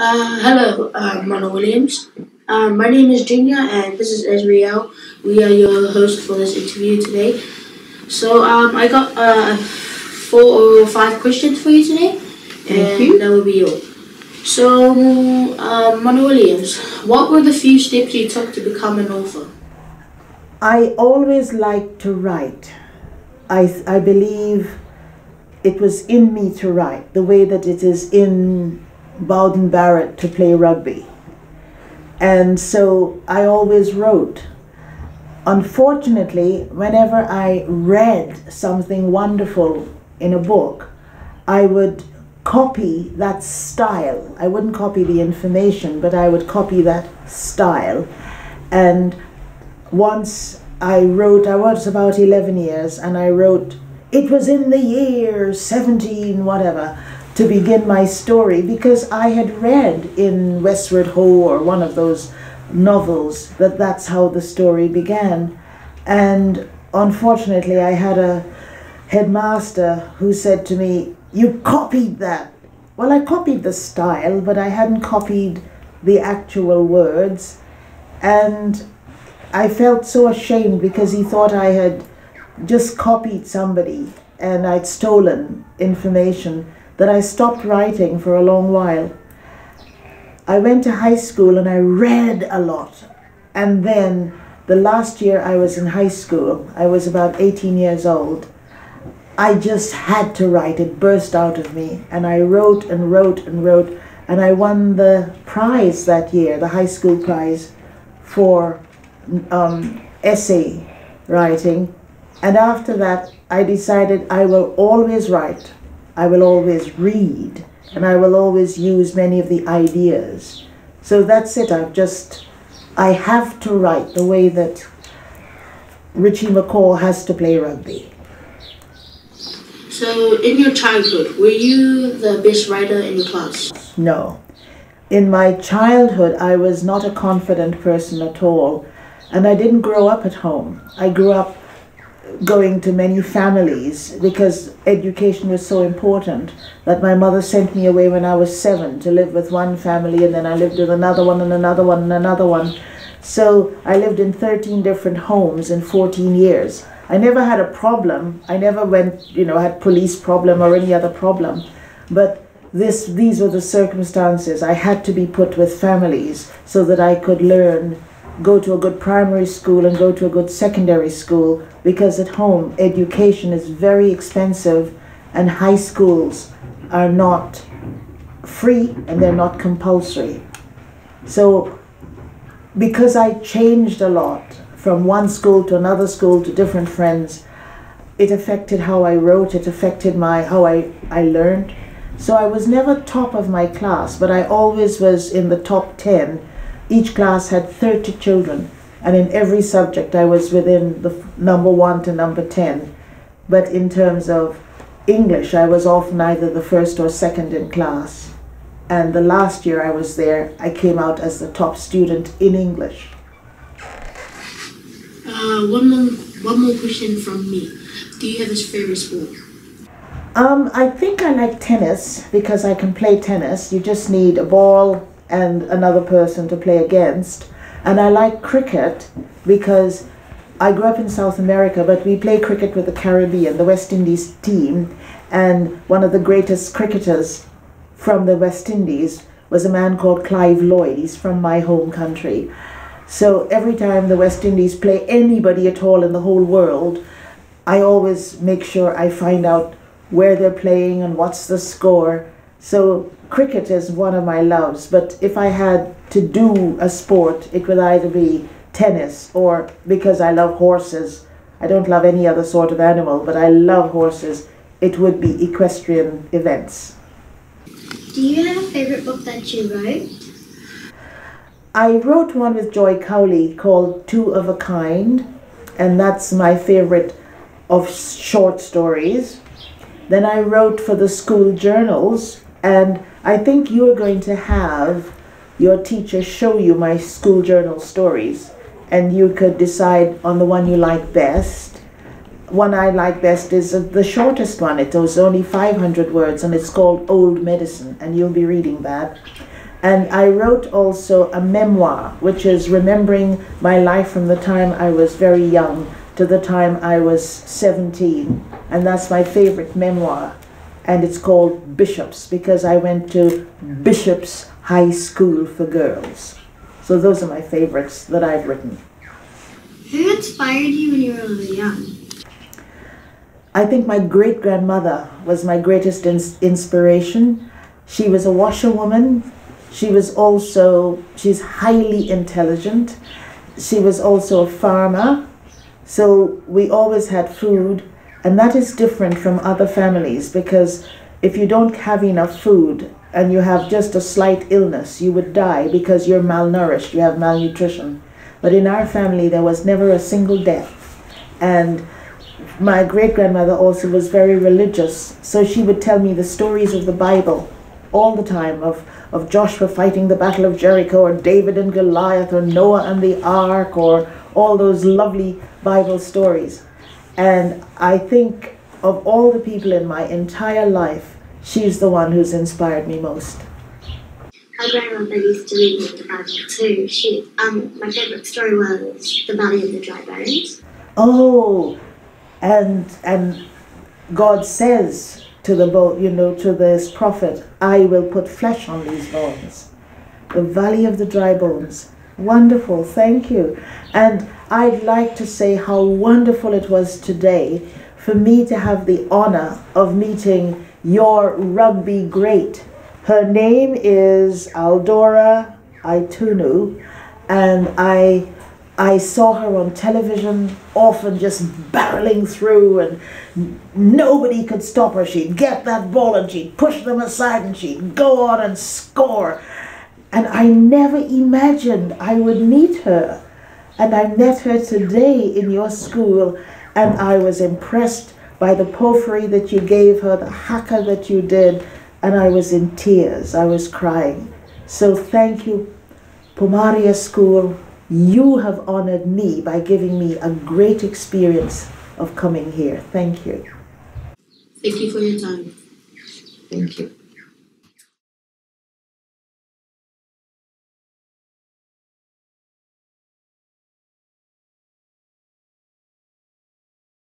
Hello, Ronald Williams. My name is Junior, and this is Azrielle. We are your host for this interview today. I got 4 or 5 questions for you today, Thank and you. that will be all. Ronald Williams, what were the few steps you took to become an author? I always liked to write. I believe it was in me to write, the way that it is in Bowden Barrett to play rugby. And so I always wrote. Unfortunately, whenever I read something wonderful in a book, I would copy that style. I wouldn't copy the information, but I would copy that style. And once I was about 11 years, and I wrote, it was in the year 17 whatever, to begin my story, because I had read in Westward Ho or one of those novels that that's how the story began. And unfortunately, I had a headmaster who said to me, you copied that. Well, I copied the style, but I hadn't copied the actual words. And I felt so ashamed because he thought I had just copied somebody and I'd stolen information that I stopped writing for a long while. I went to high school and I read a lot. And then the last year I was in high school, I was about 18 years old, I just had to write. It burst out of me. And I wrote and wrote and wrote. And I won the prize that year, the high school prize for essay writing. And after that, I decided I will always write, I will always read, and I will always use many of the ideas. So that's it. I have to write the way that Richie McCaw has to play rugby. So, in your childhood, were you the best writer in your class? No. In my childhood, I was not a confident person at all, and I didn't grow up at home. I grew up going to many families because education was so important that my mother sent me away when I was 7 to live with one family, and then I lived with another one and another one and another one. So I lived in 13 different homes in 14 years. I never had a problem. I never had police problem or any other problem. But these were the circumstances. I had to be put with families so that I could learn, go to a good primary school and go to a good secondary school, because at home education is very expensive and high schools are not free and they're not compulsory. So because I changed a lot from one school to another school to different friends, it affected how I wrote, it affected how I learned. So I was never top of my class, but I always was in the top 10. Each class had 30 children, and in every subject I was within the number 1 to number 10. But in terms of English, I was often either the first or second in class. And the last year I was there, I came out as the top student in English. One more question from me. Do you have a favorite sport? I think I like tennis because I can play tennis. You just need a ball and another person to play against. And I like cricket because I grew up in South America, but we play cricket with the Caribbean, the West Indies team. And one of the greatest cricketers from the West Indies was a man called Clive Lloyd. He's from my home country. So every time the West Indies play anybody at all in the whole world, I always make sure I find out where they're playing and what's the score. So cricket is one of my loves, but if I had to do a sport, it would either be tennis, or because I love horses, I don't love any other sort of animal, but I love horses, it would be equestrian events. Do you have a favorite book that you wrote? I wrote one with Joy Cowley called Two of a Kind, and that's my favorite of short stories. Then I wrote for the school journals, and I think you're going to have your teacher show you my school journal stories, and you could decide on the one you like best. One I like best is the shortest one. It was only 500 words, and it's called Old Medicine, and you'll be reading that. And I wrote also a memoir, which is remembering my life from the time I was very young to the time I was 17. And that's my favorite memoir. And it's called Bishops, because I went to Bishops High School for Girls. So those are my favorites that I've written. Who inspired you when you were young? I think my great-grandmother was my greatest inspiration. She was a washerwoman. She's highly intelligent. She was also a farmer. So we always had food, and that is different from other families, because if you don't have enough food and you have just a slight illness, you would die because you're malnourished, you have malnutrition. But in our family, there was never a single death. And my great-grandmother also was very religious, so she would tell me the stories of the Bible all the time, of Joshua fighting the Battle of Jericho, or David and Goliath, or Noah and the Ark, or all those lovely Bible stories. And I think of all the people in my entire life, she's the one who's inspired me most. My grandmother used to read me the Bible too. My favourite story was The Valley of the Dry Bones. Oh, and God says to to this prophet, I will put flesh on these bones. The Valley of the Dry Bones. Wonderful, thank you. And I'd like to say how wonderful it was today for me to have the honor of meeting your rugby great. Her name is Aldora Aitunu, and I saw her on television, often just barreling through, and nobody could stop her. She'd get that ball and she'd push them aside and she'd go on and score. And I never imagined I would meet her. And I met her today in your school, and I was impressed by the porphyry that you gave her, the haka that you did, and I was in tears. I was crying. So thank you, Pomaria School. You have honored me by giving me a great experience of coming here. Thank you. Thank you for your time. Thank you.